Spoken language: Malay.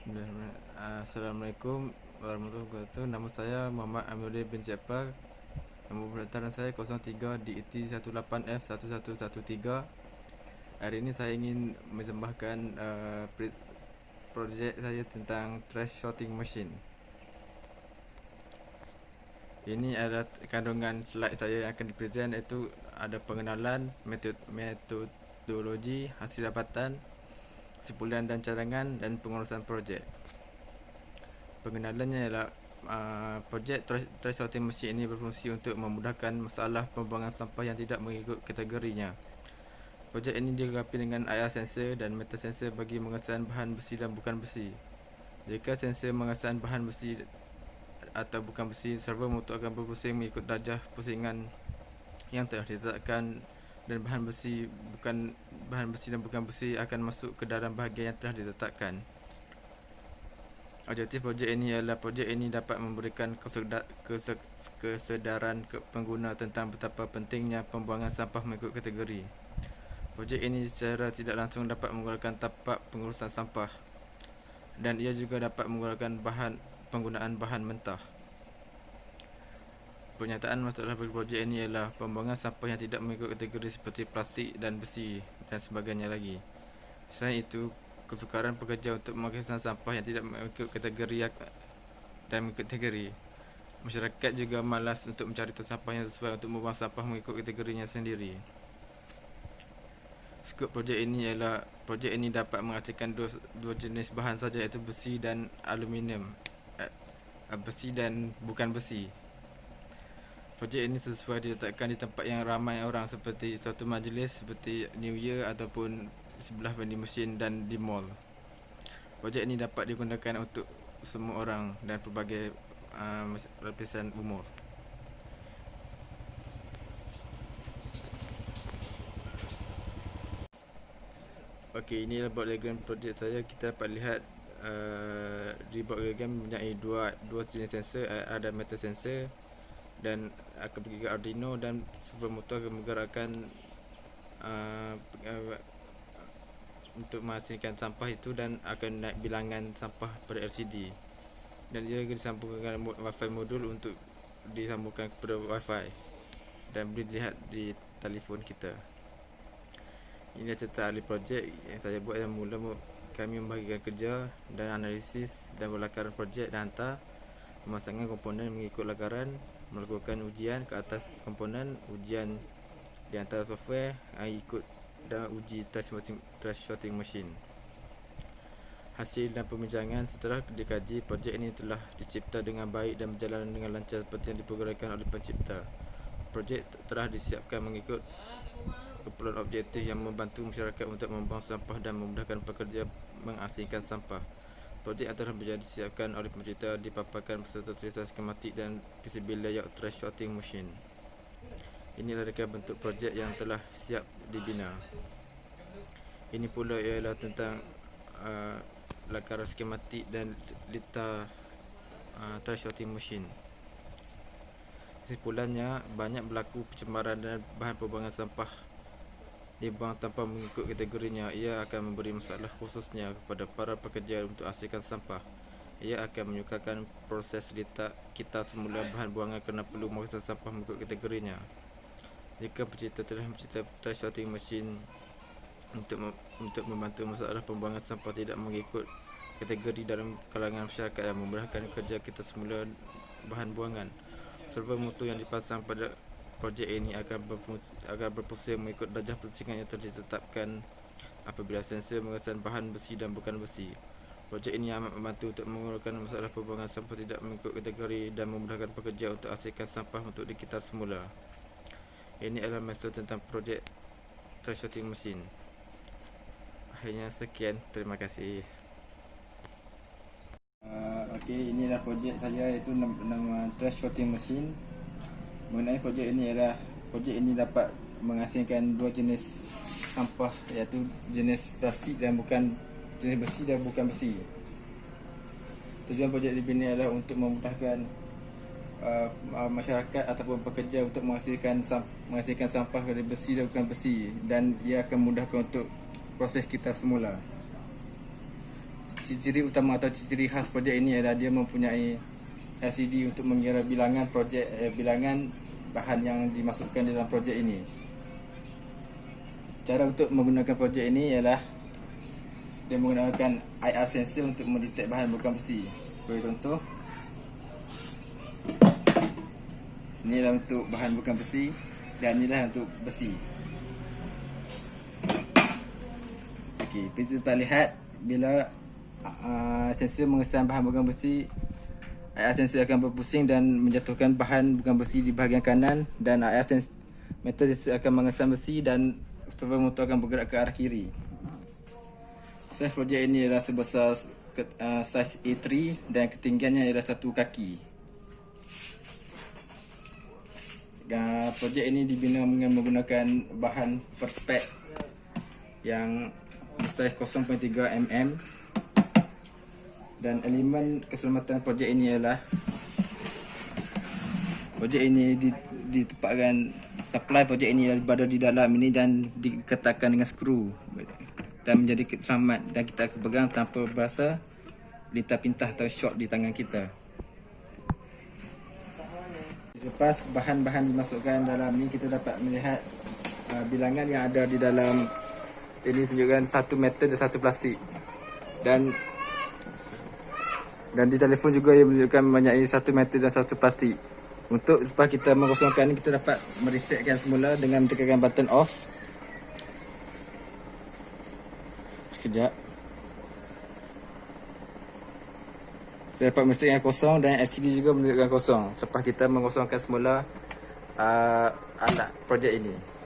Assalamualaikum warahmatullahi wabarakatuh. Nama saya Muhammad Amiruddin bin Jafar. Nombor pendaftaran saya 03 DET 18F1113. Hari ini saya ingin menzembahkan projek saya tentang trash sorting machine. Ini adalah kandungan slide saya yang akan dipresent, iaitu ada pengenalan, metodologi, hasil dapatan, kesimpulan dan cadangan, dan pengurusan projek. Pengenalannya ialah projek trash sorting machine ini berfungsi untuk memudahkan masalah pembuangan sampah yang tidak mengikut kategorinya. Projek ini dilengkapi dengan IR sensor dan metal sensor bagi mengesan bahan besi dan bukan besi. Jika sensor mengesan bahan besi atau bukan besi, servo motor akan berpusing mengikut darjah pusingan yang telah ditetapkan, dan bahan besi dan bukan besi akan masuk ke dalam bahagian yang telah ditetapkan. Objektif projek ini ialah projek ini dapat memberikan kesedaran pengguna tentang betapa pentingnya pembuangan sampah mengikut kategori. Projek ini secara tidak langsung dapat mengurangkan tapak pengurusan sampah, dan ia juga dapat mengurangkan penggunaan bahan mentah. Pernyataan masalah bagi projek ini ialah pembuangan sampah yang tidak mengikut kategori seperti plastik dan besi dan sebagainya lagi. Selain itu, kesukaran pekerja untuk mengesan sampah yang tidak mengikut kategori dan mengikut kategori. Masyarakat juga malas untuk mencari sampah yang sesuai untuk membuang sampah mengikut kategorinya sendiri. Skop projek ini ialah projek ini dapat menghasilkan dua jenis bahan saja, iaitu besi dan aluminium. Besi dan bukan besi. Projek ini sesuai diletakkan di tempat yang ramai orang, seperti suatu majlis seperti New Year ataupun sebelah vending machine dan di mall. Projek ini dapat digunakan untuk semua orang dan pelbagai lapisan umur. Okey, ini adalah board diagram projek saya. Kita dapat lihat di board diagram mempunyai dua jenis sensor, ada metal sensor dan akan pergi ke Arduino, dan servo motor akan menggerakkan untuk menghasilkan sampah itu, dan akan naik bilangan sampah pada LCD, dan dia disambungkan dengan Wi-Fi modul untuk disambungkan kepada Wi-Fi dan boleh dilihat di telefon kita. Ini adalah cerita ahli projek yang saya buat. Yang mula kami membahagikan kerja dan analisis dan berlakaran projek dan hantar pemasangan komponen mengikut lakaran, melakukan ujian ke atas komponen, ujian di antara software ikut, dan uji trash sorting machine. Hasil dan pembincangan setelah dikaji, projek ini telah dicipta dengan baik dan berjalan dengan lancar seperti yang diprogramkan oleh pencipta. Projek telah disiapkan mengikut kumpulan objektif yang membantu masyarakat untuk membuang sampah dan memudahkan pekerja menghasilkan sampah. Projek yang telah disiapkan oleh pencipta dipaparkan beserta tulisan skematik dan PCB layout trash sorting machine. Inilah reka bentuk projek yang telah siap dibina. Ini pula ialah tentang lakaran skematik dan data trash sorting machine. Kesimpulannya, banyak berlaku pencemaran dan bahan pembuangan sampah dibuang tanpa mengikut kategorinya. Ia akan memberi masalah khususnya kepada para pekerja untuk hasilkan sampah. Ia akan menyukarkan proses kita semula bahan buangan kerana perlu mengesan sampah mengikut kategorinya. Jika pencipta telah mencipta trash sorting machine untuk membantu masalah pembuangan sampah tidak mengikut kategori dalam kalangan masyarakat dan memudahkan kerja kita semula bahan buangan, servo motor yang dipasang pada projek ini akan berpusing mengikut darjah pusingan yang telah ditetapkan apabila sensor mengesan bahan besi dan bukan besi. Projek ini amat membantu untuk mengurangkan masalah pembuangan sampah tidak mengikut kategori dan memudahkan pekerja untuk hasilkan sampah untuk dikitar semula. Ini adalah mesej tentang projek trash sorting machine. Akhirnya sekian, terima kasih. Okey, inilah projek saya, iaitu nama trash sorting machine. Mengenai projek ini ialah projek ini dapat menghasilkan dua jenis sampah, iaitu jenis plastik dan bukan jenis besi dan bukan besi. Tujuan projek dibina adalah untuk memudahkan masyarakat ataupun pekerja untuk menghasilkan sampah dari besi dan bukan besi, dan ia akan memudahkan untuk proses kita semula. ciri utama atau ciri khas projek ini adalah dia mempunyai LCD untuk mengira bilangan bilangan bahan yang dimasukkan dalam projek ini. Cara untuk menggunakan projek ini ialah dia menggunakan IR sensor untuk mendetek bahan bukan besi. Bagi contoh, inilah untuk bahan bukan besi dan inilah untuk besi. Okey, kita dapat lihat bila sensor mengesan bahan bukan besi, IR sensor akan berpusing dan menjatuhkan bahan bukan besi di bahagian kanan, dan metal sensor akan mengesan besi dan servo motor akan bergerak ke arah kiri. Saiz projek ini adalah sebesar saiz A3 dan ketinggiannya ialah 1 kaki. Projek ini dibina dengan menggunakan bahan perspex yang saiz 0.3 mm, dan elemen keselamatan projek ini ialah projek ini ditempatkan, supply projek ini berada di dalam ini dan dikekatkan dengan skru dan menjadi selamat, dan kita akan pegang tanpa berasa lintah pintah atau short di tangan kita. Selepas bahan-bahan dimasukkan dalam ni, kita dapat melihat bilangan yang ada di dalam ini tunjukkan satu metal dan satu plastik, dan di telefon juga ia menunjukkan mempunyai satu metal dan satu plastik. Untuk supaya kita mengosongkan ni, kita dapat meresetkan semula dengan menekan button off. Sekejap. Kita dapat meresetkan kosong dan LCD juga menunjukkan kosong. Lepas kita mengosongkan semula alat projek ini.